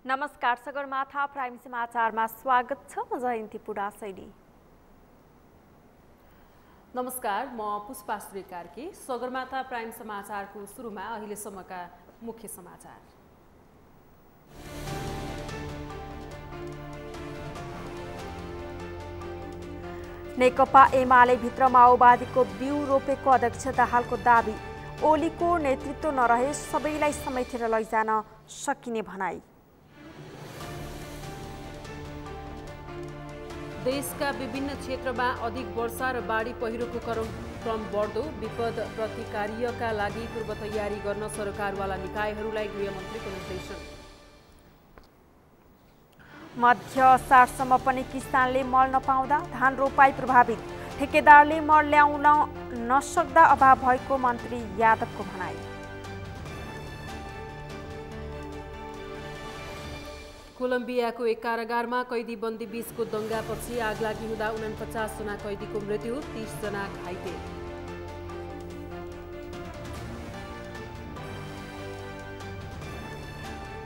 नमस्कार, सगरमाथा प्राइम समाचारमा स्वागत छ। म जयन्ती पुडासैली। नमस्कार, म पुष्पा श्रीकार्की। सगरमाथा प्राइम समाचारको सुरुमा अहिलेसम्मका मुख्य समाचार। नेकपा एमाले भित्र माओवादीको बिउ रोपेको अध्यक्ष दाहालको दाबी। ओलीको नेतृत्व नरहे सबैलाई समेटेर लैजान सकिने भनाई। देशका विभिन्न क्षेत्रमा अधिक वर्षा र बाढी पहिरोको क्रम बढ्दो। विपद प्रतिकार्यका लागि पूर्व तयारी गर्न सरकारवाला निकायहरूलाई गृहमन्त्रीको निर्देशन। मध्य असारसम्म पनि किसानले मल नपाउँदा धान रोपाई प्रभावित। ठेकेदारले मल ल्याउन नसक्दा अभाव भएको मन्त्री यादवको भनाई। कोलम्बियाको एक कारागारमा कैदी बन्दी बीचको दंगापछि आगलागी हुँदा 49 जना कैदीको मृत्यु, 30 जना घाइते।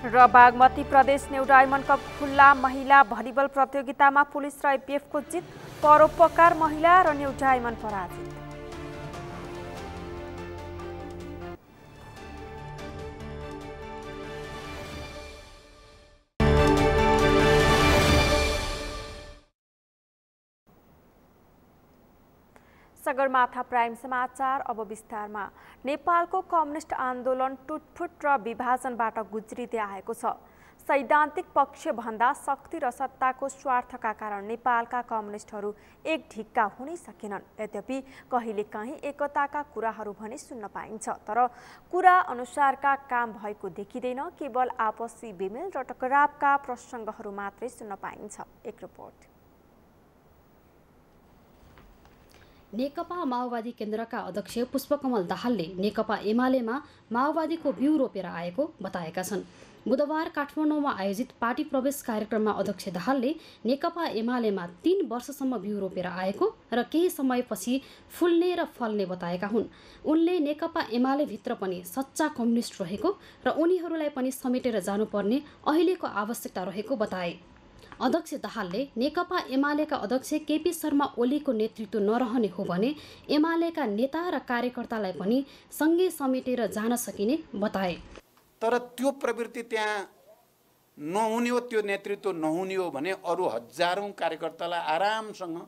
र बागमती प्रदेश न्यू डायमन्ड कप खुल्ला महिला भलिबल प्रतियोगितामा पुलिस र एपीएफको जित। परोपकार महिला र न्यू डायमन्ड पराजित। सगरमाथा प्राइम समाचार अब विस्तारमा। नेपालको कम्युनिस्ट आन्दोलन टुटफुट र विभाजनबाट गुज्रिँदै आएको छ। सैद्धान्तिक पक्षभन्दा शक्ति र सत्ताको स्वार्थका कारण नेपालका कम्युनिस्टहरू एक ढिक्का हुनै सकेनन्। यद्यपि कहिलेकाहीँ एकताका कुराहरू भने सुन्न पाइन्छ, तर कुरा अनुसारका काम भएको देखिँदैन। केवल आपसी बेमेल र टकरावका प्रसङ्गहरू मात्रै सुन्न पाइन्छ। एक रिपोर्ट। नेकपा माओवादी केन्द्रका अध्यक्ष पुष्पकमल दाहालले नेकपा एमालेमा माओवादीको बिउ रोपेर आएको बताएका छन्। बुधबार काठमाडौँमा आयोजित पार्टी प्रवेश कार्यक्रममा अध्यक्ष दाहालले नेकपा एमालेमा 3 वर्षसम्म बिउ रोपेर आएको र केही समयपछि फुल्ने र फल्ने बताएका हुन्। उनले नेकपा एमाले भित्र पनि सच्चा कम्युनिस्ट रहेको र उनीहरूलाई पनि समेटेर जानुपर्ने अहिलेको आवश्यकता रहेको बताए। अध्यक्ष दाहालले नेकपा एमालेका अध्यक्ष केपी शर्मा ओलीको नेतृत्व नरहने हो भने एमालेका नेता र कार्यकर्तालाई पनि सँगै समेटेर जान सकिने बताए। तर त्यो प्रवृत्ति त्यहाँ नहुने हो, त्यो नेतृत्व नहुने हो भने अरू हजारौं कार्यकर्तालाई आरामसँग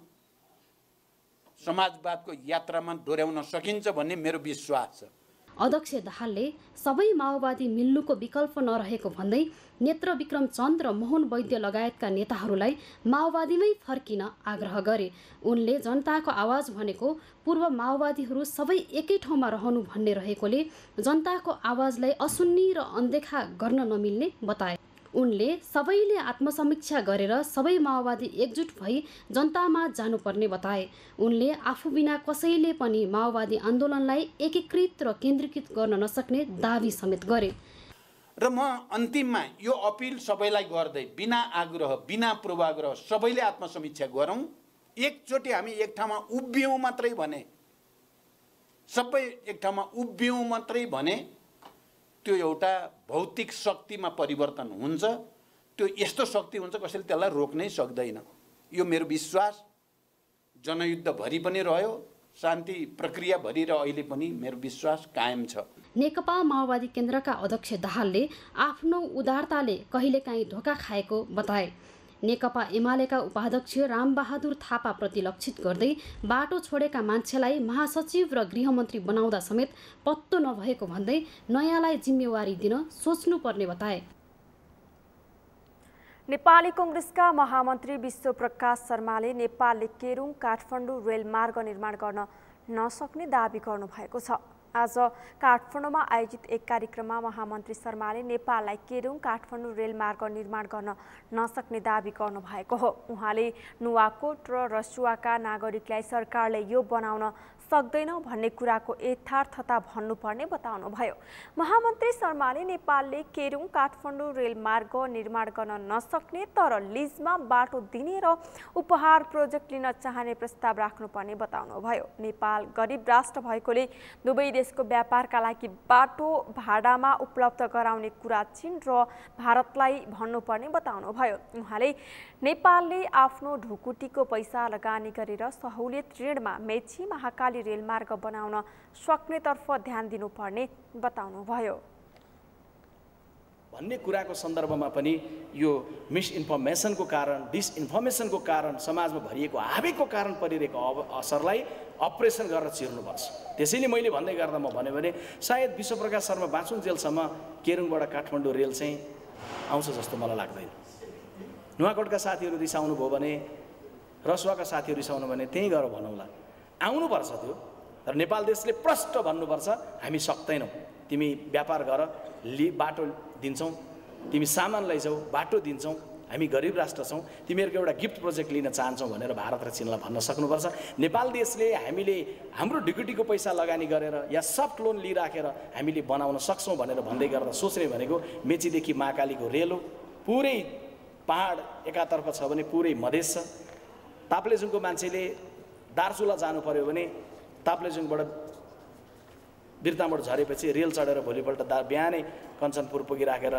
समाजवादको यात्रामा डोर्याउन सकिन्छ भन्ने मेरो विश्वास छ। अध्यक्ष दाहालले सबै माओवादी मिल्नुको विकल्प नरहेको भन्दै नेत्र विक्रम चन्द र मोहन वैद्य लगायतका नेताहरूलाई माओवादीमै फर्किन आग्रह गरे। उनले जनताको आवाज भनेको पूर्व माओवादीहरू सबै एकै ठाउँमा रहनु भन्ने रहेकोले जनताको आवाजलाई असुन्नी र अनदेखा गर्न नमिल्ने बताए। उनले सबैले आत्मसमीक्षा गरेर सबै माओवादी एकजुट भई जनतामा जानुपर्ने बताए। उनले आफू बिना कसैले पनि माओवादी आन्दोलनलाई एकीकृत र केन्द्रीकृत गर्न नसक्ने दाबी समेत गरे। र म अन्तिममा यो अपिल सबैलाई गर्दै बिना आग्रह बिना पूर्वाग्रह सबैले आत्मसमीक्षा गरौँ। एकचोटि हामी एक ठाउँमा उभियौँ मात्रै भने, सबै एक ठाउँमा उभियौँ मात्रै भने त्यो एउटा भौतिक शक्तिमा परिवर्तन हुन्छ। त्यो यस्तो शक्ति हुन्छ कसैले त्यसलाई रोक्नै सक्दैन। यो मेरो विश्वास जनयुद्ध भरि पनि रह्यो, शान्ति प्रक्रिया भरि र अहिले पनि मेरो विश्वास कायम छ। नेकपा माओवादी केन्द्रका अध्यक्ष दाहालले आफ्नो उदारताले कहिलेकाहीँ धोका खाएको बताए। नेकपा एमालेका उपाध्यक्ष रामबहादुर थापाप्रति लक्षित गर्दै बाटो छोडेका मान्छेलाई महासचिव र गृहमन्त्री बनाउँदा समेत पत्तो नभएको भन्दै नयाँलाई जिम्मेवारी दिन सोच्नुपर्ने बताए। नेपाली कांग्रेसका महामन्त्री विश्वप्रकाश शर्माले नेपालले केरुङ काठमाडौँ रेलमार्ग निर्माण गर्न नसक्ने दाबी गर्नुभएको छ। आज काठमाडौँमा आयोजित एक कार्यक्रममा महामन्त्री शर्माले नेपाललाई केरुङ काठमाडौँ रेलमार्ग निर्माण गर्न नसक्ने दाबी गर्नुभएको हो। उहाँले नुवाकोट र रसुवाका नागरिकलाई सरकारले यो बनाउन सक्दैन भन्ने कुराको यथार्थता भन्नुपर्ने बताउनुभयो। महामन्त्री शर्माले नेपालले केरुङ काठमाडौँ रेलमार्ग निर्माण गर्न नसक्ने तर लिजमा बाटो दिने र उपहार प्रोजेक्ट लिन चाहने प्रस्ताव राख्नुपर्ने बताउनुभयो। नेपाल गरिब राष्ट्र भएकोले दुवै देशको व्यापारका लागि बाटो भाडामा उपलब्ध गराउने कुरा चीन र भारतलाई भन्नुपर्ने बताउनुभयो। उहाँले नेपालले आफ्नो ढुकुटीको पैसा लगानी गरेर सहुलियत ऋणमा मेची महाकाली रेलमार्ग बनाउन सक्नेतर्फ ध्यान दिनुपर्ने बताउनुभयो। भन्ने कुराको सन्दर्भमा पनि यो मिसइन्फर्मेसनको कारण, डिसइन्फर्मेसनको कारण, समाजमा भरिएको आवेगको कारण परिरहेको असरलाई अपरेसन गरेर चिर्नुपर्छ। त्यसैले मैले भन्दै गर्दा म भन्यो भने सायद विश्वप्रकाश शर्मा बाँचुन्जेलसम्म केरुङबाट काठमाडौँ रेल चाहिँ आउँछ जस्तो मलाई लाग्दैन। नुवाकोटका साथीहरू रिसाउनु भयो भने, रसुवाका साथीहरू रिसाउनु भने त्यहीँ गएर भनौँला। आउनुपर्छ त्यो, तर नेपाल देशले प्रष्ट भन्नुपर्छ हामी सक्दैनौँ, तिमी व्यापार गर, बाटो दिन्छौँ, तिमी सामान लैजाऊ, बाटो दिन्छौँ, हामी गरिब राष्ट्र छौँ, तिमीहरूको एउटा गिफ्ट प्रोजेक्ट लिन चाहन्छौँ भनेर भारत र चीनलाई भन्न सक्नुपर्छ। नेपाल देशले हामीले हाम्रो ढुकुटीको पैसा लगानी गरेर या सफ्ट लोन लिइराखेर हामीले बनाउन सक्छौँ भनेर भन्दै गर्दा सोच्ने भनेको मेचीदेखि महाकालीको रेल हो। पुरै पहाड एकातर्फ छ भने पुरै मधेस छ। ताप्लेजुङको मान्छेले दार्चुला जानु पर्यो भने ताप्लेजुङबाट बिर्तामोड झरेपछि रेल चढेर भोलिपल्ट बिहानै कञ्चनपुर पुगिराखेर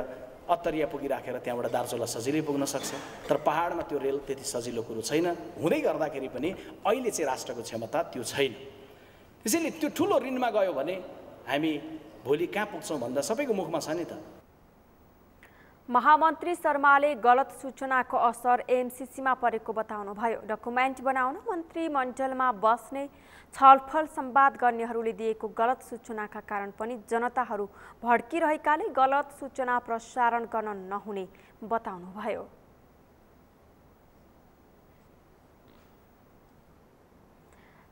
अत्तरिया पुगिराखेर त्यहाँबाट दार्चुला सजिलै पुग्न सक्छ। तर पहाडमा त्यो रेल त्यति सजिलो कुरो छैन। हुँदै गर्दाखेरि पनि अहिले चाहिँ राष्ट्रको क्षमता त्यो छैन। त्यसैले त्यो ठुलो ऋणमा गयो भने हामी भोलि कहाँ पुग्छौँ भन्दा सबैको मुखमा छ नि त। महामन्त्री शर्माले गलत सूचनाको असर एमसीसीमा परेको बताउनुभयो। डकुमेन्ट बनाउन मन्त्रीमण्डलमा बस्ने छलफल संवाद गर्नेहरूले दिएको गलत सूचनाका कारण पनि जनताहरू भड्किरहेकाले गलत सूचना प्रसारण गर्न नहुने बताउनुभयो।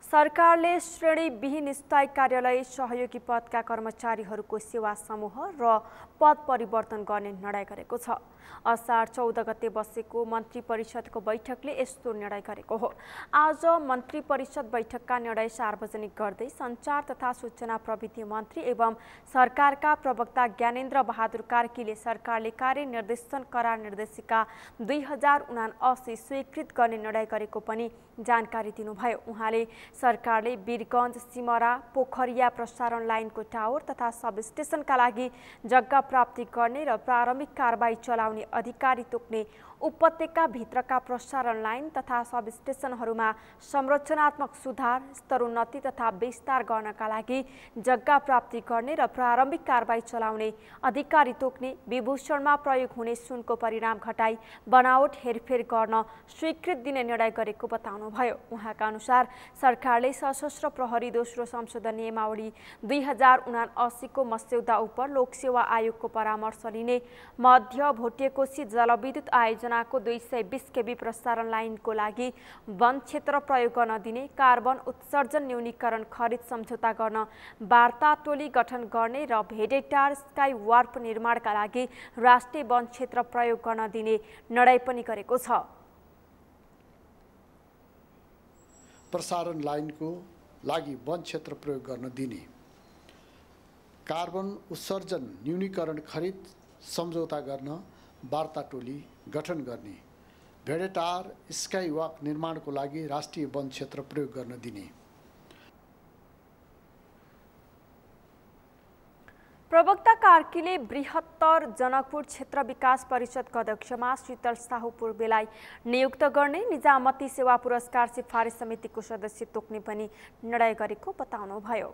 सरकारले श्रेणीविहीन स्थायी कार्यालय सहयोगी पदका कर्मचारीहरूको सेवा समूह र पद परिवर्तन गर्ने निर्णय गरेको छ। असार 14 गते बसेको मन्त्री परिषदको बैठकले यस्तो निर्णय गरेको हो। आज मन्त्री परिषद बैठकका निर्णय सार्वजनिक गर्दै सञ्चार तथा सूचना प्रविधि मन्त्री एवं सरकारका प्रवक्ता ज्ञानेन्द्र बहादुर कार्कीले सरकारले कार्यनिर्देशन करार निर्देशिका 2079 स्वीकृत गर्ने निर्णय गरेको पनि जानकारी दिनुभयो। उहाँले सरकारले वीरगञ्ज, सिमरा, पोखरिया प्रसारण लाइनको टावर तथा सब स्टेशनका लागि जग्गा प्राप्ति गर्ने र प्रारम्भिक कारबाही चलाउने अधिकारी तोक्ने, उपत्यका भित्रका प्रसारण लाइन तथा सब स्टेशनहरूमा संरचनात्मक सुधार, स्तरोन्नति तथा विस्तार गर्नका लागि जग्गा प्राप्ति गर्ने र प्रारम्भिक कारबाही चलाउने अधिकारी तोक्ने, विभूषणमा प्रयोग हुने सुनको परिणाम घटाई बनावट हेरफेर गर्न स्वीकृत दिने निर्णय गरेको बताउनुभयो। उहाँका अनुसार सरकारले सशस्त्र प्रहरी दोस्रो संशोधन नियमावली 2079 को मस्यौदा उप लोकसेवा आयोगको परामर्श लिने, मध्य भोटेकोशी जलविद्युत आयोजनाको 220 केबी प्रसारण लाइनको लागि वन क्षेत्र प्रयोग गर्न दिने, कार्बन उत्सर्जन न्यूनीकरण खरिद सम्झौता गर्न वार्ता टोली गठन गर्ने र भेडेटार स्काई वार्प निर्माणका लागि राष्ट्रिय वन क्षेत्र प्रयोग गर्न दिने निर्णय पनि गरेको छ। प्रसारण लाइनको लागि वन क्षेत्र प्रयोग गर्न दिने, कार्बन उत्सर्जन न्यूनीकरण खरिद सम्झौता गर्न वार्ता टोली गठन गर्ने, भेडेटार स्काई वाक निर्माणको लागि राष्ट्रिय वन क्षेत्र प्रयोग गर्न दिने। प्रवक्ता कार्कीले बृहत्तर जनकपुर क्षेत्र विकास परिषदका अध्यक्षमा शीतल साहु पूर्वेलाई नियुक्त गर्ने, निजामती सेवा पुरस्कार सिफारिस समितिको सदस्य तोक्ने पनि निर्णय गरेको बताउनुभयो।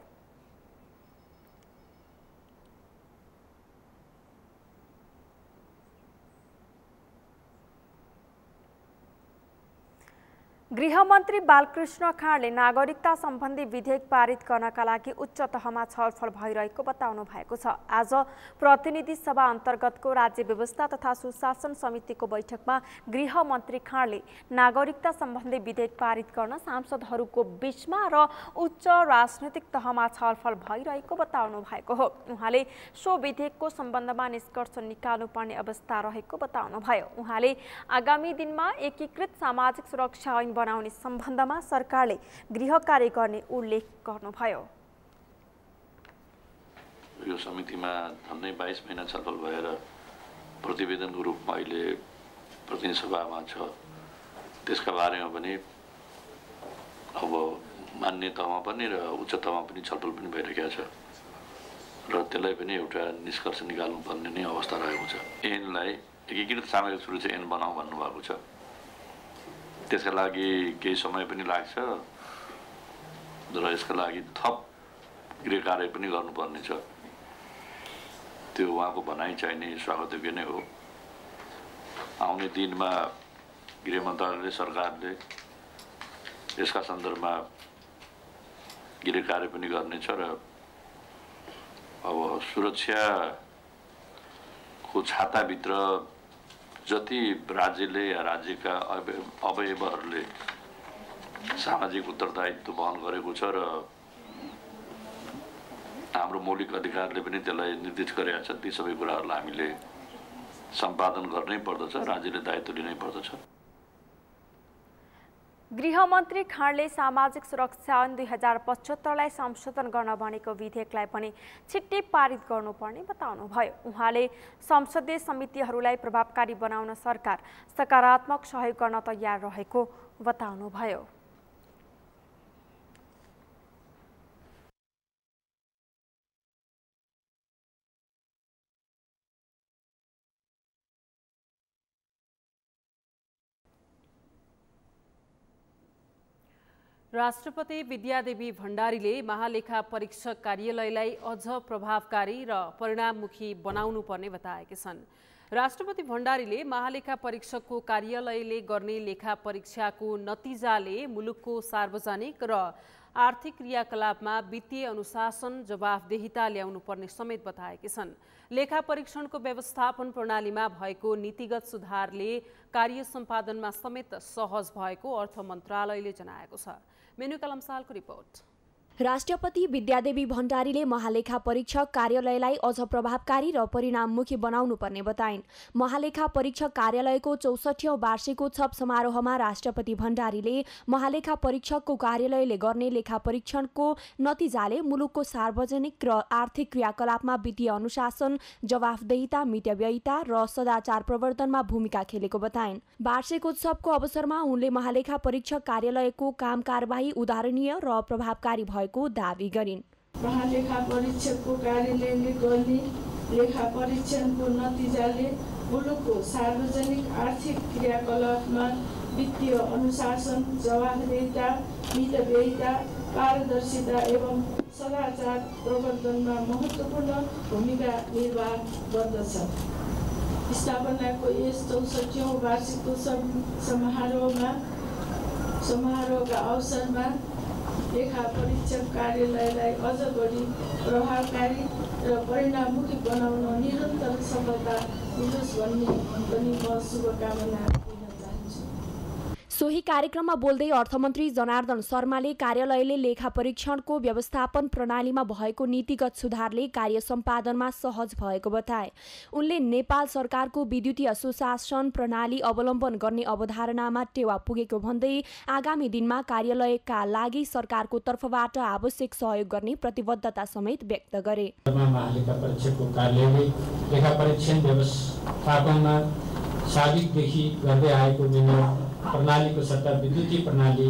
गृहमन्त्री बालकृष्ण खाँडले नागरिकता सम्बन्धी विधेयक पारित गर्नका लागि उच्च तहमा छलफल भइरहेको बताउनु भएको छ। आज प्रतिनिधि सभा अन्तर्गतको राज्य व्यवस्था तथा सुशासन समितिको बैठकमा गृहमन्त्री खाँडले नागरिकता सम्बन्धी विधेयक पारित गर्न सांसदहरूको बीचमा र उच्च राजनैतिक तहमा छलफल भइरहेको बताउनु भएको हो। उहाँले सो विधेयकको सम्बन्धमा निष्कर्ष निकाल्नुपर्ने अवस्था रहेको बताउनुभयो। उहाँले आगामी दिनमा एकीकृत सामाजिक सुरक्षा ऐन बनाउने सम्बन्धमा सरकारले गृह कार्य गर्ने उल्लेख गर्नुभयो। यो समितिमा झन्डै 22 महिना छलफल भएर प्रतिवेदनको रूपमा अहिले प्रतिनिधि सभामा छ। त्यसका बारेमा पनि अब मान्य तहमा पनि र उच्च तहमा पनि छलफल पनि भइरहेको छ। र त्यसलाई पनि एउटा निष्कर्ष निकाल्नुपर्ने नै अवस्था रहेको छ। ऐनलाई एकीकृत सामाजिक सुरक्षा ऐन बनाऊ भन्नुभएको छ। त्यसका लागि केही समय पनि लाग्छ र यसका लागि थप गृह कार्य पनि गर्नुपर्ने छ। त्यो उहाँको भनाइ चाहिने स्वागतयोग्य नै हो। आउने दिनमा गृह मन्त्रालयले सरकारले यसका सन्दर्भमा गृह कार्य पनि गर्नेछ र अब सुरक्षाको छाताभित्र जति राज्यले या राज्यका अवयवहरूले सामाजिक उत्तरदायित्व वहन गरेको छ र हाम्रो मौलिक अधिकारले पनि त्यसलाई निर्देश गरेका छ, ती सबै कुराहरूलाई हामीले सम्पादन गर्नै पर्दछ, राज्यले दायित्व लिनै पर्दछ। गृहमन्त्री खाँडले सामाजिक सुरक्षा ऐन 2075लाई संशोधन गर्न भनेको विधेयकलाई पनि छिट्टै पारित गर्नुपर्ने बताउनुभयो। उहाँले संसदीय समितिहरूलाई प्रभावकारी बनाउन सरकार सकारात्मक सहयोग गर्न तयार रहेको बताउनुभयो। राष्ट्रपति विद्यादेवी भण्डारीले महालेखा परीक्षक कार्यालयलाई अझ प्रभावकारी र परिणाममुखी बनाउनु पर्ने बताएका छन्। राष्ट्रपति भण्डारीले महालेखा परीक्षकको कार्यालयले गर्ने लेखा परीक्षाको नतिजाले मुलुकको सार्वजनिक र आर्थिक क्रियाकलापमा वित्तीय अनुशासन जवाफदेहिता ल्याउनु पर्ने समेत बताएका छन्। लेखा परीक्षणको व्यवस्थापन प्रणालीमा भएको नीतिगत सुधारले कार्य सम्पादनमा समेत सहज भएको अर्थ मन्त्रालयले जनाएको छ। मेनुका लम्सालको रिपोर्ट। राष्ट्रपति विद्यादेवी भण्डारीले महालेखा परीक्षक कार्यालयलाई अझ प्रभावकारी र परिणाममुखी बनाउनु पर्ने बताइन्। महालेखा परीक्षक कार्यालयको 64औं वार्षिकोत्सव समारोहमा राष्ट्रपति भण्डारीले महालेखा परीक्षकको कार्यालयले गर्ने लेखा परीक्षणको नतिजाले मुलुकको सार्वजनिक र आर्थिक क्रियाकलापमा वित्तीय अनुशासन, जवाफदेहिता, मितव्ययिता र सदाचार प्रवर्धनमा भूमिका खेलेको बताइन्। वार्षिकोत्सवको अवसरमा उनले महालेखा परीक्षक कार्यालयको काम कारबाही उदाहरणीय र प्रभावकारी भएको दावी गरिन्। महालेखा परीक्षकको कार्यालयले गर्ने लेखा परीक्षणको नतिजाले मुलुकको सार्वजनिक आर्थिक क्रियाकलापमा वित्तीय अनुशासन, जवाफदेहिता, मितव्ययिता, पारदर्शिता एवं सदाचार प्रवर्धनमा महत्त्वपूर्ण भूमिका निर्वाह गर्दछ। स्थापनाको यस 64औं वार्षिकोत्सव समारोहका अवसरमा लेखा परीक्षक कार्यालयलाई अझ बढी प्रभावकारी र परिणाममुखी बनाउन निरन्तर सफलता मिलोस् भन्ने पनि म शुभकामना दिन चाहन्छु। सोही कार्यक्रममा बोल्दै अर्थमन्त्री जनार्दन शर्माले कार्यालयले लेखा परीक्षणको व्यवस्थापन प्रणालीमा भएको नीतिगत सुधारले कार्य सम्पादनमा सहज भएको बताए। उनले नेपाल सरकारको विद्युतीय सुशासन प्रणाली अवलम्बन गर्ने अवधारणामा टेवा पुगेको भन्दै आगामी दिनमा कार्यालयका लागि सरकारको तर्फबाट आवश्यक सहयोग गर्ने प्रतिबद्धता समेत व्यक्त गरे। महालेखा परीक्षकको कार्यालयले लेखा परीक्षण व्यवस्थापनमा साबिकदेखि गर्दै आएको विनियोग प्रणालीको सट्टा विद्युतीय प्रणाली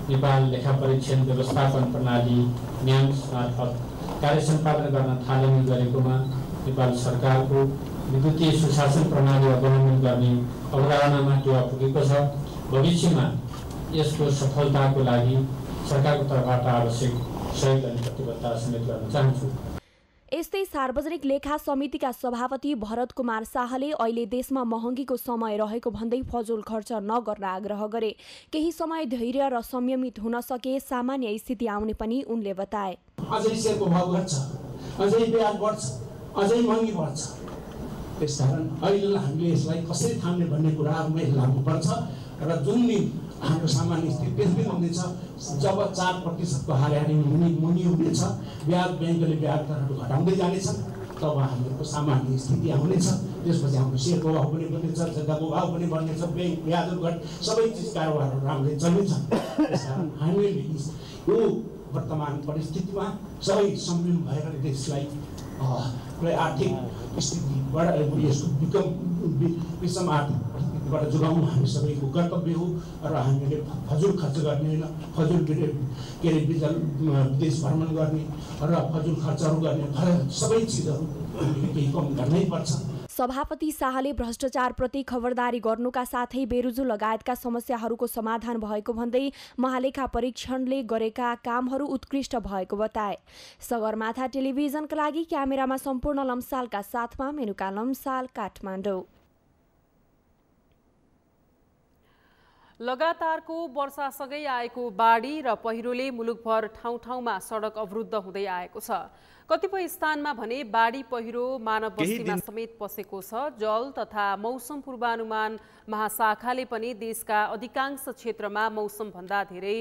नेपाल लेखा परीक्षण व्यवस्थापन प्रणाली न्यास मार्फत कार्य सम्पादन गर्न थालनी गरेकोमा नेपाल सरकारको विद्युतीय सुशासन प्रणाली अवलम्बन गर्ने अवधारणामा टेवा पुगेको छ। भविष्यमा यसको सफलताको लागि सरकारको तर्फबाट आवश्यक सहयोग गर्ने प्रतिबद्धता समेत गर्न चाहन्छु। यस्तै सार्वजनिक लेखा समितिका सभापति भरत कुमार शाहले अहिले देशमा महँगीको समय रहेको भन्दै फजुल खर्च नगर्न आग्रह गरे। केही समय धैर्य र संयमित हुन सके सामान्य स्थिति आउने पनि उनले बताए। अझै शेयरको भाव घट्छ, अझै ब्याज बढ्छ, अझै महँगी बढ्छ। त्यसकारण अहिले हामीले यसलाई कसरी थाम्ने भन्ने कुराहरूमै लाग्नुपर्छ र जुन दिन हाम्रो सामान्य स्थिति त्यसै हुनेछ जब 4% हाराहारी मुनि हुनेछ, ब्याज ब्याङ्कले ब्याज दरहरू घटाउँदै जानेछन्, तब हामीहरूको सामान्य स्थिति आउनेछ। त्यसपछि हाम्रो सेयरको भाव पनि बढ्नेछ, जग्गाको भाव पनि बढ्नेछ, ब्याङ्क ब्याजहरू घट सबै चिज कारोबारहरू राम्ररी चल्नेछ। त्यसकारण हामीले यो वर्तमान परिस्थितिमा सबै संयम भएर देशलाई आर्थिक स्थितिबाट यसको विषम आर्थिक बाट जोगाउनु हामी सबैको कर्तव्य हो र हामीले फजुल खर्च गर्ने होइन, फजुल के अरे विदेश भ्रमण गर्ने र फजुल खर्चहरू गर्ने सबै चिजहरू हामीले केही कम गर्नै पर्छ। सभापति शाहले भ्रष्टाचारप्रति खबरदारी गर्नुका साथै बेरुजु लगायतका समस्याहरूको समाधान भएको भन्दै महालेखा परीक्षणले गरेका कामहरू उत्कृष्ट भएको बताए। सगरमाथा टेलिभिजनका लागि क्यामेरामा सम्पूर्ण लम्सालका साथमा मेनुका लम्साल, काठमाडौँ। लगातारको वर्षासँगै आएको बाढी र पहिरोले मुलुकभर ठाउँ ठाउँमा सडक अवरुद्ध हुँदै आएको छ। कतिपय स्थानमा भने बाढी पहिरो मानव बस्तीमा समेत पसेको छ। जल तथा मौसम पूर्वानुमान महाशाखाले पनि देशका अधिकांश क्षेत्रमा मौसमभन्दा धेरै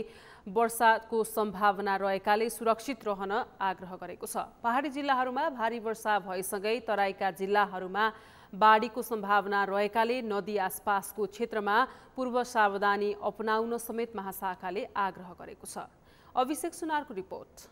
वर्षाको सम्भावना रहेकाले सुरक्षित रहन आग्रह गरेको छ। पहाडी जिल्लाहरूमा भारी वर्षा भएसँगै तराईका जिल्लाहरूमा बाढीको सम्भावना रहेकाले नदी आसपासको क्षेत्रमा पूर्व सावधानी अपनाउन समेत महाशाखाले आग्रह गरेको छ। अभिषेक सुनारको रिपोर्ट।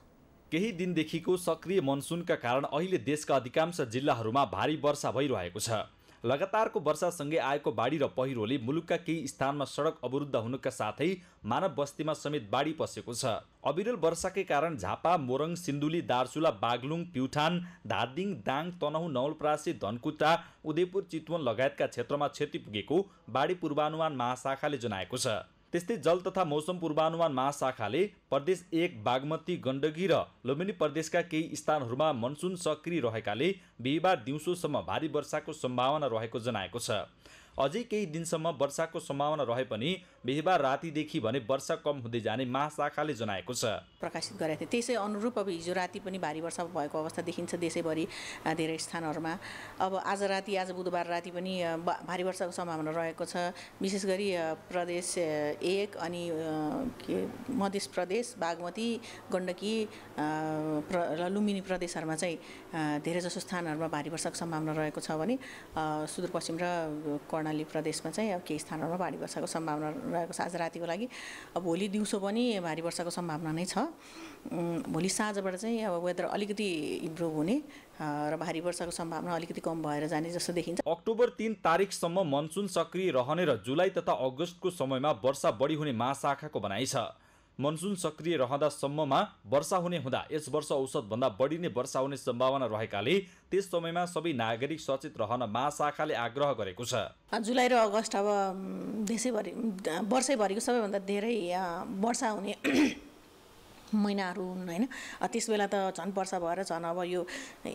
केही दिनदेखिको सक्रिय मनसुनका कारण अहिले देशका अधिकांश जिल्लाहरूमा भारी वर्षा भइरहेको छ। लगातारको वर्षासँगै आएको बाढी र पहिरोले मुलुकका केही स्थानमा सडक अवरुद्ध हुनुका साथै मानव बस्तीमा समेत बाढी पसेको छ। अविरल वर्षाकै कारण झापा, मोरङ, सिन्धुली, दार्चुला, बागलुङ, प्युठान, धादिङ, दाङ, तनहुँ, नवलपरासी, धनकुटा, उदयपुर, चितवन लगायतका क्षेत्रमा क्षति पुगेको बाढी पूर्वानुमान महाशाखाले जनाएको छ। त्यस्तै जल तथा मौसम पूर्वानुमान महाशाखाले प्रदेश 1, बागमती, गण्डकी र लुम्बिनी प्रदेशका केही स्थानहरूमा मनसुन सक्रिय रहेकाले बिहिबार दिउँसोसम्म भारी वर्षाको सम्भावना रहेको जनाएको छ। अझै केही दिनसम्म वर्षाको सम्भावना रहे पनि बिहिबार रातिदेखि भने वर्षा कम हुँदै जाने महाशाखाले जनाएको छ। प्रकाशित गरेको थियो त्यसै अनुरूप अब हिजो राति पनि भारी वर्षा भएको अवस्था देखिन्छ देशैभरि धेरै स्थानहरूमा। अब आज राति, आज बुधबार राति पनि भारी वर्षाको सम्भावना रहेको छ। विशेष गरी प्रदेश 1 अनि मध्य प्रदेश, बागमती, गण्डकी र लुम्बिनी प्रदेशहरूमा चाहिँ धेरै जसो स्थानहरूमा भारी वर्षाको सम्भावना रहेको छ भने सुदूरपश्चिम र कर्णाली प्रदेशमा चाहिँ अब केही स्थानहरूमा भारी वर्षाको सम्भावना रहेको छ आज रातिको लागि। अब भोलि दिउँसो पनि भारी वर्षाको सम्भावना नै छ। भोलि साँझबाट चाहिँ अब वेदर अलिकति इम्प्रुभ हुने र भारी वर्षाको सम्भावना अलिकति कम भएर जाने जस्तो देखिन्छ। अक्टोबर 3 तारिकसम्म मनसुन सक्रिय रहने र जुलाई तथा अगस्तको समयमा वर्षा बढी हुने महाशाखाको भनाइ छ। मनसुन सक्रिय रहँदासम्ममा वर्षा हुने हुँदा यस वर्ष औसतभन्दा बढी नै वर्षा हुने सम्भावना रहेकाले त्यस समयमा सबै नागरिक सचेत रहन महाशाखाले आग्रह गरेको छ। जुलाई र अगस्त अब देशैभरि वर्षैभरिको सबैभन्दा धेरै वर्षा हुने महिनाहरू हुन् होइन। त्यसबेला त झन् वर्षा भएर झन् अब यो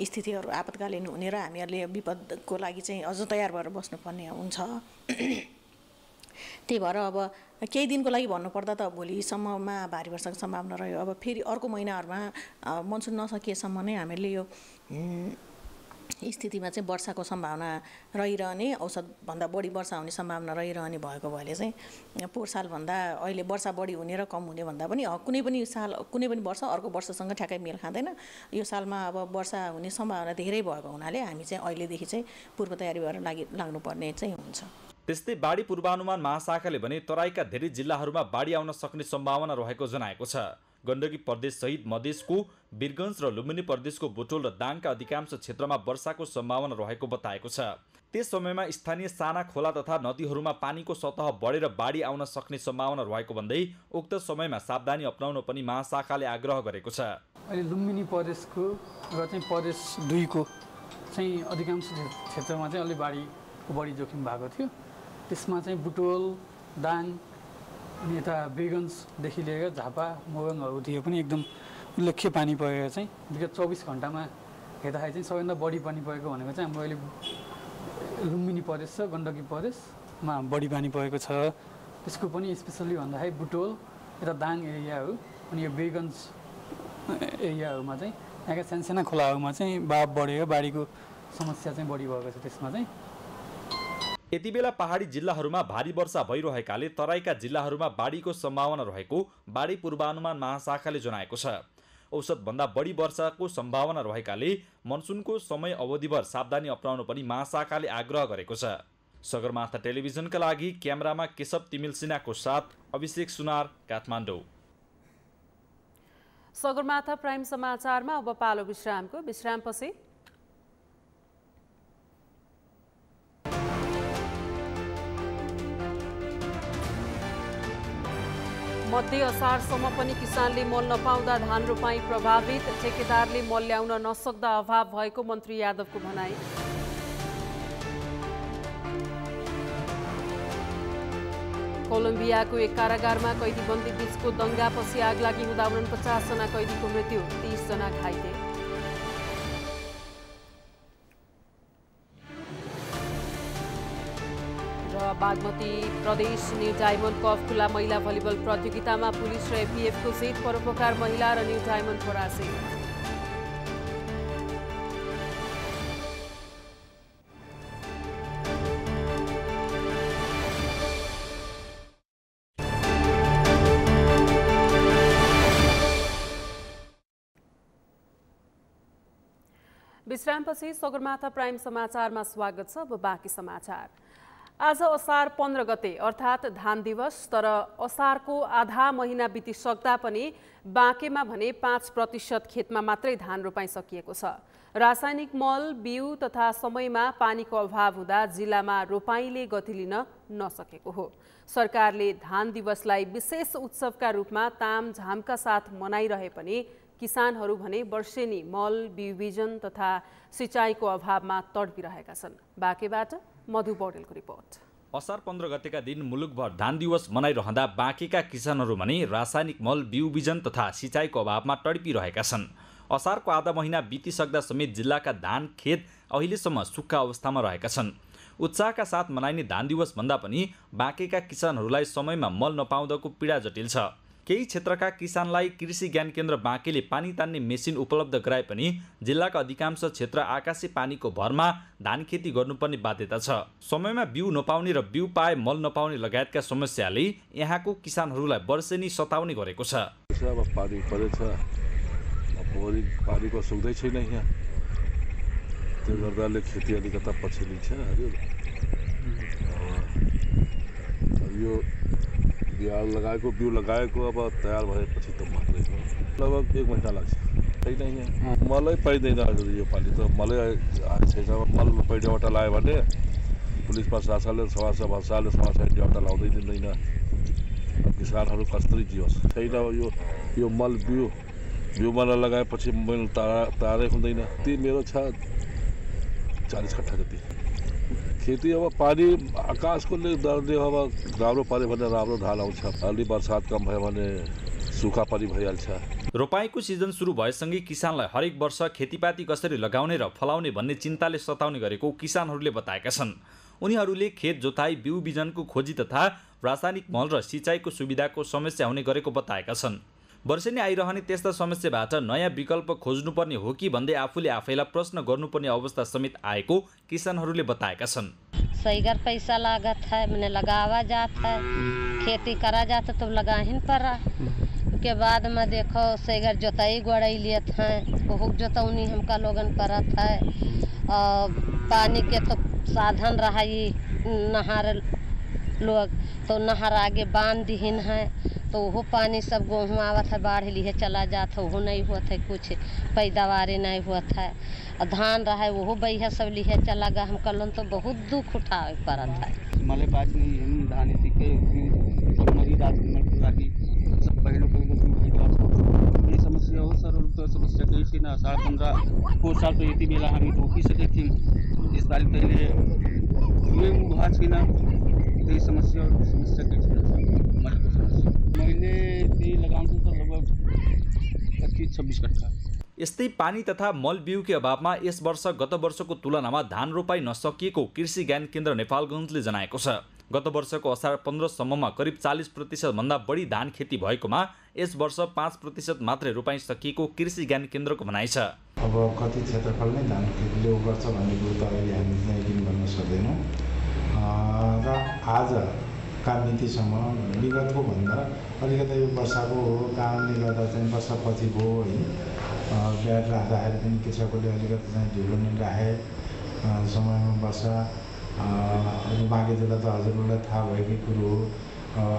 स्थितिहरू आपतकालीन हुने र हामीहरूले विपदको लागि चाहिँ अझ तयार भएर बस्नुपर्ने हुन्छ। त्यही भएर अब केही दिनको लागि भन्नुपर्दा त भोलिसम्ममा भारी वर्षाको सम्भावना रह्यो। अब फेरि अर्को महिनाहरूमा मनसुन नसकिएसम्म नै हामीले यो स्थितिमा चाहिँ वर्षाको सम्भावना रहिरहने, औसतभन्दा बढी वर्षा हुने सम्भावना रहिरहने भएको भएले चाहिँ पोहोर सालभन्दा अहिले वर्षा बढी हुने र कम हुने भन्दा पनि कुनै पनि वर्ष अर्को वर्षसँग ठ्याक्कै मेल खाँदैन। यो सालमा अब वर्षा हुने सम्भावना धेरै भएको हुनाले हामी चाहिँ अहिलेदेखि चाहिँ पूर्व तयारी भएर लाग्नुपर्ने चाहिँ हुन्छ। त्यस्तै बाढी पूर्वानुमान महाशाखाले भने तराईका धेरै जिल्लाहरूमा बाढी आउन सक्ने सम्भावना रहेको जनाएको छ। गण्डकी प्रदेश सहित मधेसको वीरगञ्ज र लुम्बिनी प्रदेशको बुटोल र दाङका अधिकांश क्षेत्रमा वर्षाको सम्भावना रहेको बताएको छ। त्यस समयमा स्थानीय साना खोला तथा नदीहरूमा पानीको सतह बढेर बाढी आउन सक्ने सम्भावना रहेको भन्दै उक्त समयमा सावधानी अपनाउन पनि महाशाखाले आग्रह गरेको छ। अहिले लुम्बिनी प्रदेशको र चाहिँ प्रदेश 2 को चाहिँ अधिकांश क्षेत्रमा चाहिँ अलि बाढीको बढी जोखिम भएको थियो। त्यसमा चाहिँ बुटोल, दाङ अनि यता वीरगञ्जदेखि लिएर झापा, मोरङहरूतिर पनि एकदम उल्लेख्य पानी परेर चाहिँ विगत 24 घण्टामा हेर्दाखेरि चाहिँ सबैभन्दा बढी पानी परेको भनेको चाहिँ हाम्रो अहिले लुम्बिनी प्रदेश र गण्डकी प्रदेशमा बढी पानी परेको छ। त्यसको पनि स्पेसल्ली भन्दाखेरि बुटोल, यता दाङ एरियाहरू अनि यो वीरगञ्ज एरियाहरूमा चाहिँ यहाँका सानसाना खोलाहरूमा चाहिँ बहाव बढेर बाढीको समस्या चाहिँ बढी भएको छ। त्यसमा चाहिँ यति बेला पहाडी जिल्लाहरूमा भारी वर्षा भइरहेकाले तराईका जिल्लाहरूमा बाढीको सम्भावना रहेको बाढी पूर्वानुमान महाशाखाले जनाएको छ। औसतभन्दा बढी वर्षाको सम्भावना रहेकाले मनसुनको समय अवधिभर सावधानी अपनाउन पनि महाशाखाले आग्रह गरेको छ। सगरमाथा टेलिभिजनका लागि क्यामेरामा केशव तिमिल सिन्हाको साथ अभिषेक सुनार, काठमाडौँ। सगरमाथा प्राइम समाचारमा अब पालो विश्रामको। विश्रामपछि मध्य असारसम्म पनि किसानले मल नपाउँदा धान रोपाई प्रभावित, ठेकेदारले मल ल्याउन नसक्दा अभाव भएको मन्त्री यादवको भनाई। कोलम्बियाको एक कारागारमा कैदीबन्दी बीचको दंगापछि आगलागी हुँदा 49 जना कैदीको मृत्यु, 30 जना घाइते। र बागमती प्रदेश न्यू डायमन्ड कप खुला महिला भलिबल प्रतियोगितामा पुलिस र एपीएफको जित, परोपकार महिला र न्यू डायमन्ड पराजित। विश्रामपछि सगरमाथा प्राइम समाचारमा स्वागत छ। अब बाँकी समाचार। आज असार 15 गते अर्थात् धान दिवस, तर असारको आधा महिना बितिसक्दा पनि बाँकेमा भने 5% खेतमा मात्रै धान रोपाइ सकिएको छ। रासायनिक मल, बिउ तथा समयमा पानीको अभाव हुँदा जिल्लामा रोपाइँले गति लिन नसकेको हो। सरकारले धान दिवसलाई विशेष उत्सवका रूपमा तामझामका साथ मनाइरहे पनि किसानहरू भने वर्षेनी मल, बिउ बिजन तथा सिँचाइको अभावमा तडपिरहेका छन्। बाँकेबाट मधु पौडेलको रिपोर्ट। असार 15 गतेका दिन मुलुकभर धान दिवस मनाइरहँदा बाँकेका किसानहरू भने रासायनिक मल, बिउ बिजन तथा सिँचाइको अभावमा तडपिरहेका छन्। असारको आधा महिना बितिसक्दा समेत जिल्लाका धान खेत अहिलेसम्म सुक्खा अवस्थामा रहेका छन्। उत्साहका साथ मनाइने धान दिवस भन्दा पनि बाँकेका किसानहरूलाई समयमा मल नपाउँदाको पीडा जटिल छ। केही क्षेत्रका किसानलाई कृषि ज्ञान केन्द्र बाँकेले पानी तान्ने मेसिन उपलब्ध गराए पनि जिल्लाका अधिकांश क्षेत्र आकाशे पानीको भरमा धान खेती गर्नुपर्ने बाध्यता छ। समयमा बिउ नपाउने र बिउ पाए मल नपाउने लगायतका समस्याले यहाँको किसानहरूलाई वर्षेनी सताउने गरेको छ। अब पानी परेछ, पानीको सुविधै छैन यहाँ, त्यो गर्दाले खेती अलिकता पछिल्लो छ। यो बिउ लगाएको अब तयार भएपछि त मात्रै हो, लगभग 1 महिना लाग्छ। छैन यहाँ मलै पाइँदैन यो पालि त, मलै छैन। मल पहिरोबाट लायो भने पुलिस प्रशासनले समाजले समाजबाट लाउँदै दिँदैन, किसानहरू कसरी जियोस्। छैन यो मल बिउमा नलगाएपछि मैले तारै हुँदैन। ती मेरो छ 40 कट्ठा जति खेती। अब पानी आकाशको दरले अब राम्रो पऱ्यो भने राम्रो धान आउँछ, अलि बर्सात कम भयो भने सुखा पानी भइहाल्छ। रोपाइँको सिजन सुरु भएसँगै किसानलाई हरेक वर्ष खेतीपाती कसरी लगाउने र फलाउने भन्ने चिन्ताले सताउने गरेको किसानहरूले बताएका छन्। उनीहरूले खेत जोताई, बिउ बिजनको खोजी तथा रासायनिक मल र सिँचाइको सुविधाको समस्या हुने गरेको बताएका छन्। वर्षेनी आइरहने त्यस्ता समस्याबाट नयाँ विकल्प खोज्नुपर्ने हो कि भन्दै आफूले आफैलाई प्रश्न गर्नुपर्ने अवस्था समेत आएको किसानहरूले बताएका छन्। सहीगर पैसा लागत है, मैंने लगावा जात है, खेती करा जाता तो लगा ही पड़ा। के बाद में देखो सहीगर जोताई गोड़ाई लियत हैं, बहुत जोतौनी हमका लोगन करत है। और पानी के तो साधन रहा ही नहर लोग, तो नहर आगे बांध दीन है, तो वो पानी सब गेहूँ आवत है, बाढ़ लिए चला जाता है, वो नहीं हुआ था, कुछ पैदावार नहीं हुआ था। और धान रहा है वो बैहा सब लिए चला गया। हम कल तो बहुत दुख उठावे पड़ा था। मले बात नहीं हम धान के सब मरी रात में सब पहले ये समस्या हो सर, तो समस्या कैसी ना 15 को साल तो ये बेला हम रोकी सके थी। इस बार पहले ये हुआ थी ना, ये समस्या कैसी ना हमारे को समस्या मैले लगाउँ तो लगभग 25-26 कट्ठा। यस्तै पानी तथा मल बिउकै अभावमा यस वर्ष गत वर्षको तुलनामा धान रोपाइ नसकिएको कृषि ज्ञान केन्द्र नेपालगञ्जले जनाएको छ। गत वर्षको असार 15 सम्ममा करिब 40% भन्दा बढी धान खेती भएकोमा यस वर्ष 5% मात्रै रोपाइ सकिएको कृषि ज्ञान केन्द्रको भनाइ छ। अब कति क्षेत्रफल नै धान खेतीले गर्छ भन्ने कुरो त अहिले हामी यकिन गर्न सक्दैनौँ। र आजका मितिसम्म विगतको भन्दा अलिकति यो वर्षाको कारणले गर्दा चाहिँ वर्षापछि भयो है, ब्याड राख्दाखेरि पनि कृषकहरूले अलिकति चाहिँ ढिलो नै राखे। समयमा वर्षा बाँकी जग्गा त हजुरहरूलाई थाहा भएकै कुरो हो,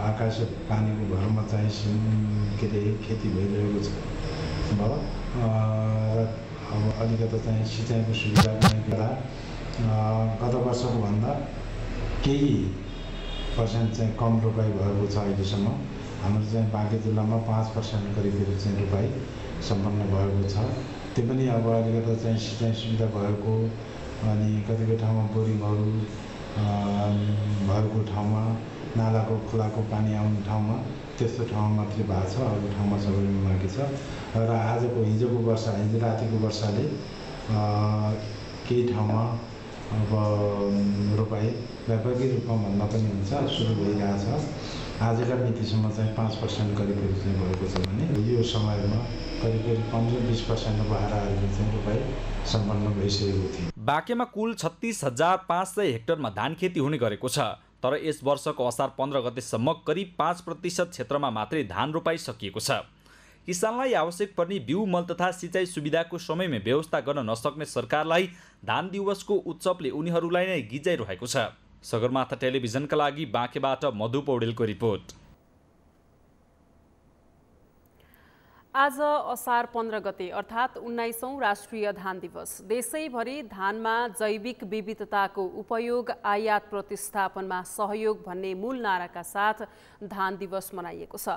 आकाश पानीको भरमा चाहिँ के अरे खेती भइरहेको छ भयो। र अब अलिकति चाहिँ सिँचाइको सुविधा पनि गर्दा गत वर्षको भन्दा केही पर्सेन्ट चाहिँ कम रोपाइ भएको छ अहिलेसम्म। हाम्रो चाहिँ बाँकी जिल्लामा 5% करिब चाहिँ रोपाई सम्पन्न भएको छ। त्यो पनि अब अलिकति चाहिँ सिँचाइ सुविधा भएको अनि कतिपय ठाउँमा बोरिङहरू भएको ठाउँमा नालाको खोलाको पानी आउने ठाउँमा त्यस्तो ठाउँमा मात्रै भएको छ, अरू ठाउँमा सबैमा बाँकी छ। र आजको हिजोको वर्षा, हिजो रातिको वर्षाले केही ठाउँमा अब रोपाई व्यापक रूपमा भन्दा पनि हुन्छ सुरु भइरहेछ। आजका मितिसम्म चाहिँ 5% करिब चाहिँ भएको छ भने यो समयमा करिब 15-20% बहाराहरूले चाहिँ रोपाई सम्पन्न भइसकेको थियो। बाँकेमा कुल 36,500 हेक्टरमा धान खेती हुने गरेको छ। तर यस वर्षको असार 15 गतेसम्म करिब 5% क्षेत्रमा मात्रै धान रोपाई सकिएको छ। किसानलाई आवश्यक पर्ने बिउ मल तथा सिँचाइ सुविधाको समयमै व्यवस्था गर्न नसक्ने सरकारलाई धान दिवसको उत्सवले उनीहरूलाई नै गिजाइरहेको छ। सगरमाथा टेलिभिजनका लागि बाँकेबाट मधु पौडेलको रिपोर्ट। आज असार 15 गते अर्थात् 19औं राष्ट्रिय धान दिवस। देशैभरि धानमा जैविक विविधताको उपयोग, आयात प्रतिस्थापनमा सहयोग भन्ने मूल नाराका साथ धान दिवस मनाइएको छ।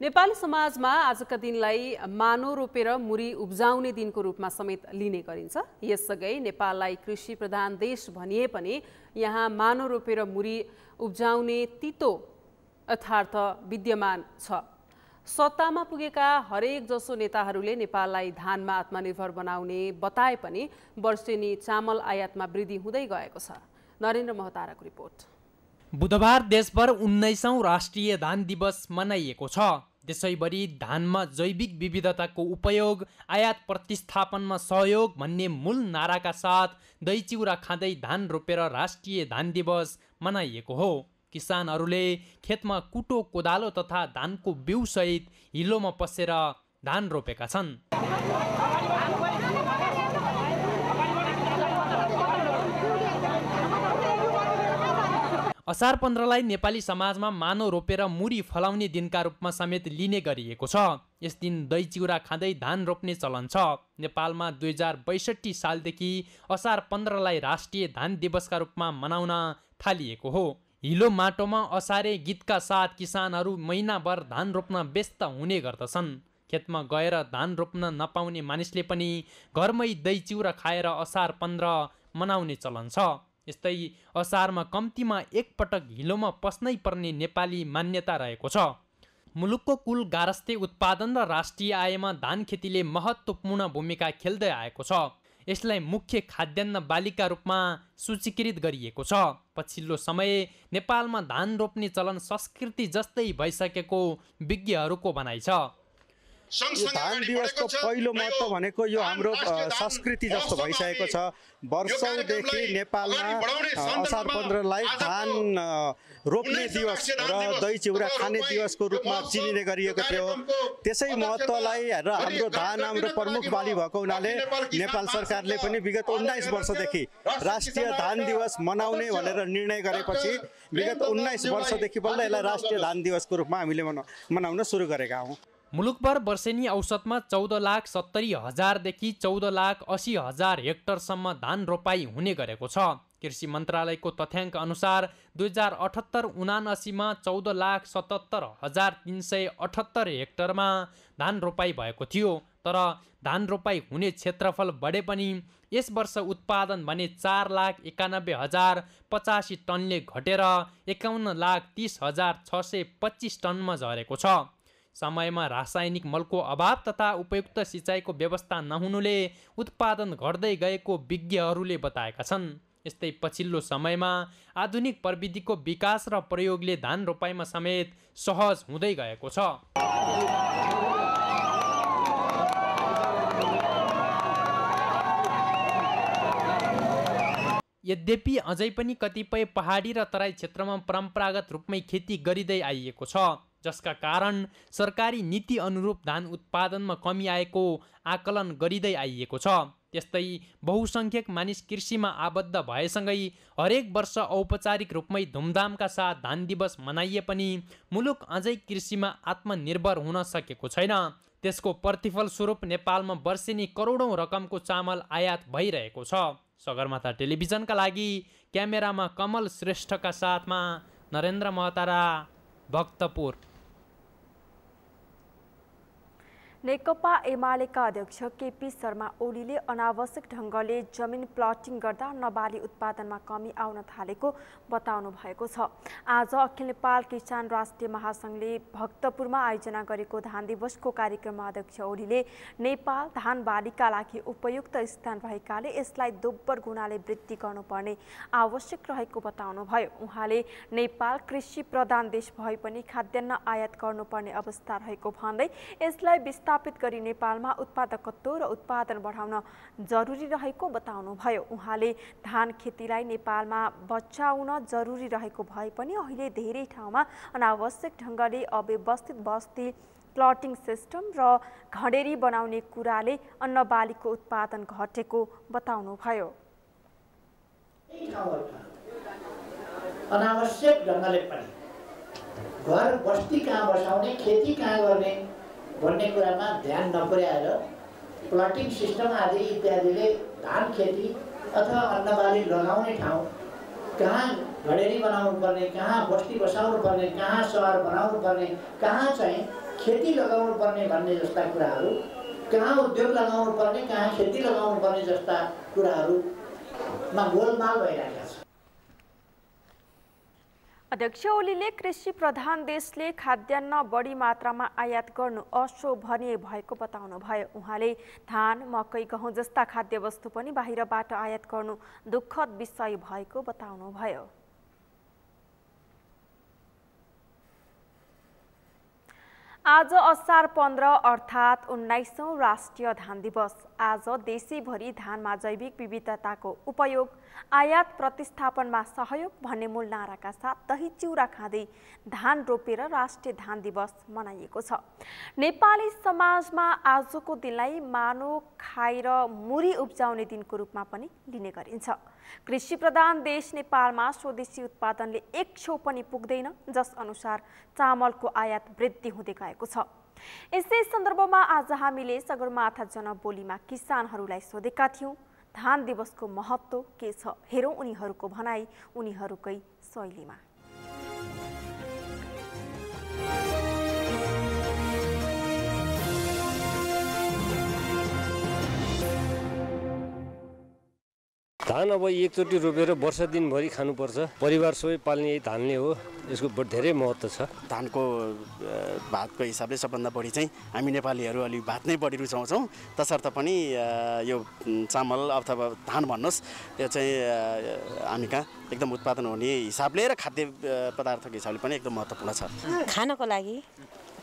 नेपाली समाजमा आजका दिनलाई मानो रोपेर मुरी उब्जाउने दिनको रूपमा समेत लिने गरिन्छ। यससँगै नेपाललाई कृषि प्रधान देश भनिए पनि यहाँ मानो रोपेर मुरी उब्जाउने तितो यथार्थ विद्यमान छ। सत्तामा पुगेका हरेक जसो नेताहरूले नेपाललाई धानमा आत्मनिर्भर बनाउने बताए पनि वर्षेनी चामल आयातमा वृद्धि हुँदै गएको छ। नरेन्द्र महताराको रिपोर्ट। बुधबार देशभर 19औं राष्ट्रिय धान दिवस मनाइएको छ। देशैभरि धानमा जैविक विविधताको उपयोग, आयात प्रतिस्थापनमा सहयोग भन्ने मूल नाराका साथ दही चिउरा खाँदै धान रोपेर राष्ट्रिय धान दिवस मनाइएको हो। किसानहरूले खेतमा कुटो, कोदालो तथा धानको बिउ सहित हिलोमा पसेर धान रोपेका छन्। असार 15लाई नेपाली समाजमा मानो रोपेर मुरी फलाउने दिनका रूपमा समेत लिने गरिएको छ। यस दिन दही चिउरा खाँदै धान रोप्ने चलन छ। नेपालमा 2062 सालदेखि असार 15लाई राष्ट्रिय धान दिवसका रूपमा मनाउन थालिएको हो। हिलो माटोमा असारे गीतका साथ किसानहरू महिनाभर धान रोप्न व्यस्त हुने गर्दछन्। खेतमा गएर धान रोप्न नपाउने मानिसले पनि घरमै दही चिउरा खाएर असार 15 मनाउने चलन छ। यस्तै असारमा कम्तीमा एक पटक हिलोमा पस्नै पर्ने नेपाली मान्यता रहेको छ। मुलुकको कुल गारस्थे उत्पादन र राष्ट्रिय आयमा धान खेतीले महत्त्वपूर्ण भूमिका खेल्दै आएको छ। यसलाई मुख्य खाद्यान्न बालीका रूपमा सूचीकृत गरिएको छ। पछिल्लो समय नेपालमा धान रोप्ने चलन संस्कृति जस्तै भइसकेको विज्ञहरूको भनाइ छ। धान दिवसको पहिलो महत्त्व भनेको यो हाम्रो संस्कृति जस्तो भइसकेको छ। वर्षौंदेखि नेपालमा असार 15लाई धान रोप्ने दिवस र दही चिउरा खाने दिवसको रूपमा चिनिने गरिएको थियो। त्यसै महत्त्वलाई र हाम्रो धान हाम्रो प्रमुख बाली भएको हुनाले नेपाल सरकारले पनि विगत 19 वर्षदेखि राष्ट्रिय धान दिवस मनाउने भनेर निर्णय गरेपछि विगत 19 वर्षदेखि बल्ल यसलाई राष्ट्रिय धान दिवसको रूपमा हामीले मनाउन सुरु गरेका हौँ। मुलुकभर वर्षेनी औसतमा 14,70,000 देखि 14,80,000 हेक्टरसम्म धान रोपाई हुने गरेको छ। कृषि मन्त्रालयको तथ्याङ्क अनुसार 2078-79 मा 14,77,378 हेक्टरमा धान रोपाई भएको थियो। तर धान रोपाई हुने क्षेत्रफल बढे पनि यस वर्ष उत्पादन भने 4,91,085 टनले घटेर 51,30,625 टनमा झरेको छ। समयमा रासायनिक मलको अभाव तथा उपयुक्त सिँचाइको व्यवस्था नहुनुले उत्पादन घट्दै गएको विज्ञहरूले बताएका छन्। यस्तै पछिल्लो समयमा आधुनिक प्रविधिको विकास र प्रयोगले धान रोपाइमा समेत सहज हुँदै गएको छ। यद्यपि अझै पनि कतिपय पहाडी र तराई क्षेत्रमा परम्परागत रूपमै खेती गरिँदै आइएको छ, जसका कारण सरकारी नीति अनुरूप धान उत्पादनमा कमी आएको आकलन गरिँदै आइएको छ। त्यस्तै बहुसङ्ख्यक मानिस कृषिमा आबद्ध भएसँगै हरेक वर्ष औपचारिक रूपमै धुमधामका साथ धान दिवस मनाइए पनि मुलुक अझै कृषिमा आत्मनिर्भर हुन सकेको छैन। त्यसको प्रतिफल स्वरूप नेपालमा वर्षेनी करोडौँ रकमको चामल आयात भइरहेको छ। सगरमाथा टेलिभिजनका लागि क्यामेरामा कमल श्रेष्ठका साथमा नरेन्द्र महतारा, भक्तपुर। नेकपा एमालेका अध्यक्ष केपी शर्मा ओलीले अनावश्यक ढङ्गले जमिन प्लटिङ गर्दा अन्नबाली उत्पादनमा कमी आउन थालेको बताउनु भएको छ। आज अखिल नेपाल किसान राष्ट्रिय महासङ्घले भक्तपुरमा आयोजना गरेको धान दिवसको कार्यक्रममा अध्यक्ष ओलीले नेपाल धान बालीका लागि उपयुक्त स्थान रहेकाले यसलाई दोब्बर गुणाले वृद्धि गर्नुपर्ने आवश्यक रहेको बताउनुभयो। उहाँले नेपाल कृषि प्रधान देश भए पनि खाद्यान्न आयात गर्नुपर्ने अवस्था रहेको भन्दै यसलाई स्थापित गरी नेपालमा उत्पादकत्व र उत्पादन बढाउन जरुरी रहेको बताउनुभयो। उहाँले धान खेतीलाई नेपालमा बचाउन जरुरी रहेको भए पनि अहिले धेरै ठाउँमा अनावश्यक ढङ्गले अव्यवस्थित बस्ती प्लटिङ सिस्टम र घडेरी बनाउने कुराले अन्नबालीको उत्पादन घटेको बताउनुभयो। अनावश्यक ढङ्गले पनि घर बस्ती कहाँ बसाउने, खेती कहाँ गर्ने भन्ने कुरामा ध्यान नपुर्याएर प्लटिङ सिस्टम आदि इत्यादिले धान खेती अथवा अन्नबाली लगाउने ठाउँ कहाँ घडेरी बनाउनु पर्ने, कहाँ बस्ती बसाउनु पर्ने, कहाँ सहर बनाउनु पर्ने, कहाँ चाहिँ खेती लगाउनु पर्ने भन्ने जस्ता कुराहरू, कहाँ उद्योग लगाउनु पर्ने, कहाँ खेती लगाउनु पर्ने जस्ता कुराहरूमा गोलमाल भइरहेको छ। अध्यक्ष ओलीले कृषि प्रधान देशले खाद्यान्न बढी मात्रामा आयात गर्नु अशोभनीय भएको बताउनुभयो। उहाँले धान, मकै, गहुँ जस्ता खाद्य वस्तु पनि बाहिरबाट आयात गर्नु दुःखद विषय भएको बताउनुभयो। आज असार 15 अर्थात् 19औं राष्ट्रिय धान दिवस। आज देशैभरि धानमा जैविक विविधताको उपयोग, आयात प्रतिस्थापनमा सहयोग भन्ने मूल नाराका साथ दही चिउरा खाँदै धान रोपेर राष्ट्रिय धान दिवस मनाइएको छ। नेपाली समाजमा आजको दिनलाई मानो खाएर मुरी उब्जाउने दिनको रूपमा पनि लिने गरिन्छ। कृषि प्रधान देश नेपालमा स्वदेशी उत्पादनले एक छेउ पनि पुग्दैन, जस अनुसार चामलको आयात वृद्धि हुँदै गएको छ। यसै सन्दर्भमा आज हामीले सगरमाथा जनबोलीमा किसानहरूलाई सोधेका थियौं, धान दिवसको महत्त्व के छ? हेरौं उनीहरूको भनाई उनीहरूकै शैलीमा। धान अब एकचोटि रोपेर वर्ष दिनभरि खानुपर्छ। परिवार सबै पाल्ने यही धानले हो। यसको धेरै महत्त्व छ। धानको भातको हिसाबले सबभन्दा बढी चाहिँ हामी नेपालीहरू अलि भात नै बढी रुचाउँछौँ। तसर्थ पनि यो चामल अथवा धान भन्नुहोस्, यो चाहिँ हामी कहाँ एकदम उत्पादन हुने हिसाबले र खाद्य पदार्थको हिसाबले पनि एकदम महत्त्वपूर्ण छ। खानको लागि,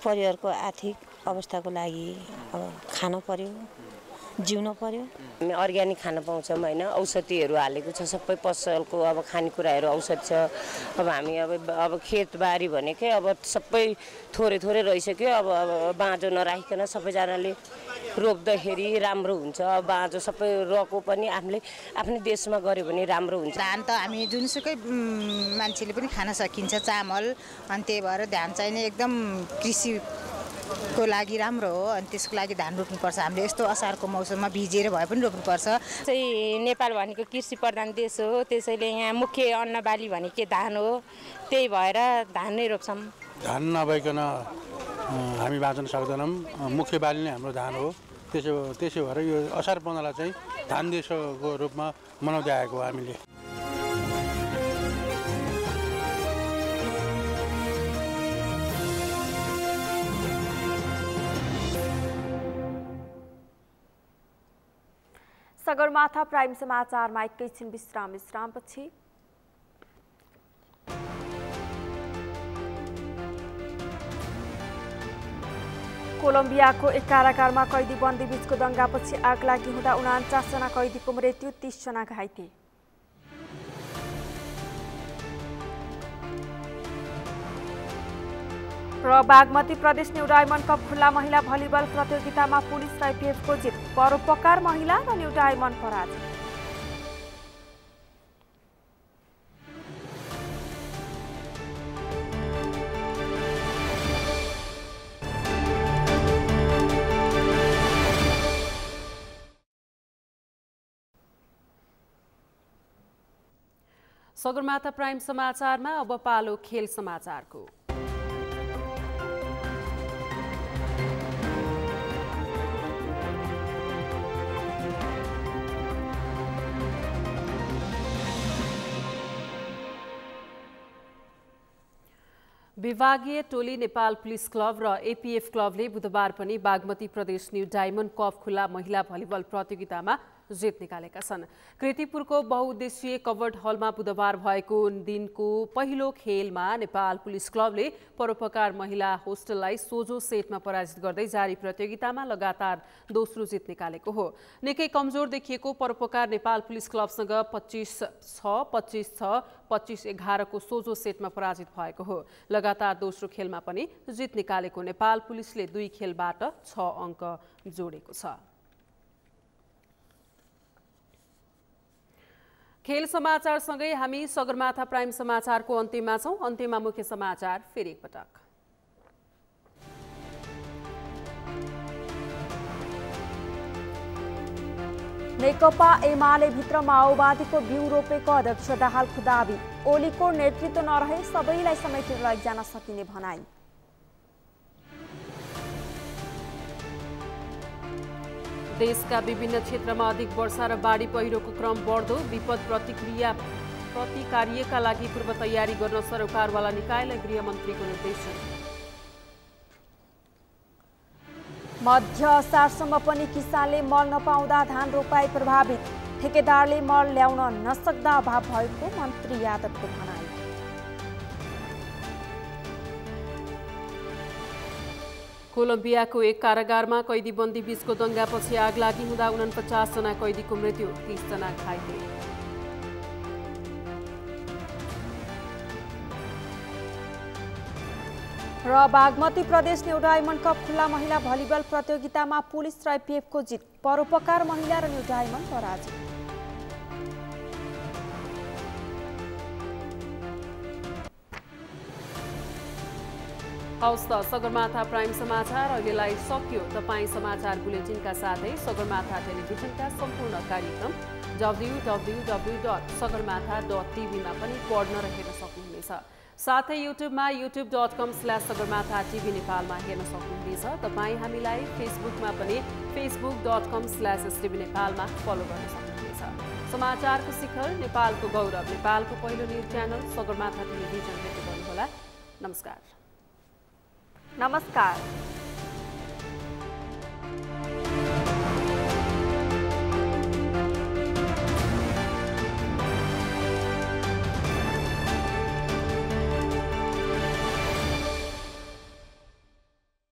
परिवारको आर्थिक अवस्थाको लागि अब खान पर्यो, जिउन पर्यो। हामी अर्ग्यानिक खान पाउँछौँ होइन, औषधिहरू हालेको छ, सबै पसलको अब खानेकुराहरू औषध छ। अब हामी अब खेतबारी भनेकै अब सबै थोरै थोरै रहिसक्यो। अब बाँझो नराखिकन सबैजनाले रोप्दाखेरि राम्रो हुन्छ। अब बाँझो सबै रको पनि आफ्नै देशमा गऱ्यो भने राम्रो हुन्छ। धान त हामी जुनसुकै मान्छेले पनि खान सकिन्छ, चामल। अनि त्यही भएर धान चाहिने एकदम कृषिको लागि राम्रो हो। अनि त्यसको लागि धान रोप्नुपर्छ। हामीले यस्तो असारको मौसममा भिजेर भए पनि रोप्नुपर्छ। चाहिँ नेपाल भनेको कृषि प्रधान देश हो, त्यसैले यहाँ मुख्य अन्नबाली भनेको धान हो। त्यही भएर धान नै रोप्छौँ। धान नभइकन हामी बाँच्न सक्दैनौँ। मुख्य बाली नै हाम्रो धान हो। त्यसो भएर यो असार 15लाई चाहिँ धान दिवसको रूपमा मनाउँदै आएको हो हामीले। सगरमाथा प्राइम समाचारमा एकैछिन विश्रामपछि कोलम्बियाको एक कारागारमा कैदी बन्दी बीचको दंगापछि आगलागी हुँदा 49 जना कैदीको मृत्यु, 30 जना घाइते। र बागमती प्रदेश न्यू डायमन्ड कप खुल्ला महिला भलिबल प्रतियोगितामा पुलिस र आइपिएफको जित, परोपकार महिला र न्यू डायमन्ड पराजित। सगरमाथा प्राइम समाचारमा अब पालो खेल समाचारको। विभागीय टोली नेपाल पुलिस क्लब र एपीएफ क्लबले बुधबार पनि बागमती प्रदेश न्यू डायमन्ड कप खुला महिला भलिबल प्रतियोगितामा जित निकालेका छन्। कृतिपुरको बहुउद्देश्यीय कवर्ड हलमा बुधबार भएको दिनको पहिलो खेलमा नेपाल पुलिस क्लबले परोपकार महिला होस्टललाई सोझो सेटमा पराजित गर्दै जारी प्रतियोगितामा लगातार दोस्रो जित निकालेको हो। निकै कमजोर देखिएको परोपकार नेपाल पुलिस क्लबसँग 25-6, 25-6, 25-11 को सोझो सेटमा पराजित भएको हो। लगातार दोस्रो खेलमा पनि जित निकालेको नेपाल पुलिसले 2 खेलबाट 6 अङ्क जोडेको छ। खेल समाचारसँगै हामी सगरमाथा प्राइम समाचारको अन्त्यमा छौं। अन्त्यमा मुख्य समाचार फेरि एकपटक। नेकपा एमाले भित्र माओवादीको बिउ रोपेको अध्यक्ष दाहालको दाबी। ओलीको नेतृत्व नरहे सबैलाई समेटेर लैजान सकिने भनाई। देशका विभिन्न क्षेत्रमा अधिक वर्षा र बाढी पहिरोको क्रम बढ्दो। विपद प्रतिकार्यका लागि पूर्व तयारी गर्न सरकारवाला निकायलाई गृहमन्त्रीको निर्देशन। मध्य असारसम्म पनि किसानले मल नपाउँदा धान रोपाई प्रभावित। ठेकेदारले मल ल्याउन नसक्दा अभाव भएको मन्त्री यादवको भनाई। कोलम्बियाको एक कारागारमा कैदीबन्दी बीचको दंगापछि आगलागी हुँदा 49 जना कैदीको मृत्यु, 30 जना घाइते। र बागमती प्रदेश न्यू डायमन्ड कप खुला महिला भलिबल प्रतियोगितामा पुलिस र एपीएफको जित। परोपकार महिला र न्यू डायमन्ड पराजित। हवस् त सगरमाथा प्राइम समाचार अहिलेलाई सकियो। तपाईँ समाचार बुलेटिनका साथै सगरमाथा टेलिभिजनका सम्पूर्ण कार्यक्रम www.sagarmatha.tv मा पनि पढ्न र हेर्न सक्नुहुनेछ। साथै युट्युबमा youtube.com/sagarmatha TV नेपालमा हेर्न सक्नुहुनेछ। तपाईँ हामीलाई फेसबुकमा पनि facebook.com/STV नेपालमा फलो गर्न सक्नुहुनेछ। समाचारको शिखर, नेपालको गौरव, नेपालको पहिलो न्युज च्यानल सगरमाथा टेलिभिजन हेर्दै गर्नुहोला। नमस्कार।